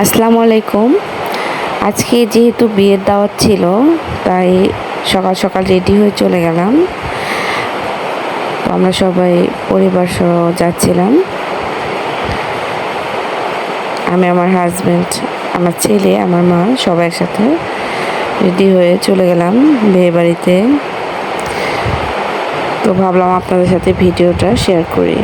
আসসালামু আলাইকুম। আজকে যেহেতু বিয়ের দাওয়াত ছিল, তাই সকাল সকাল রেডি হয়ে চলে গেলাম। তো আমরা সবাই পরিবার সহ যাচ্ছিলাম। আমি, আমার হাজব্যান্ড, আমার ছেলে, আমার মা সবাই একসাথে রেডি হয়ে চলে গেলাম বিয়ে বাড়িতে। তো ভাবলাম আপনাদের সাথে ভিডিওটা শেয়ার করি।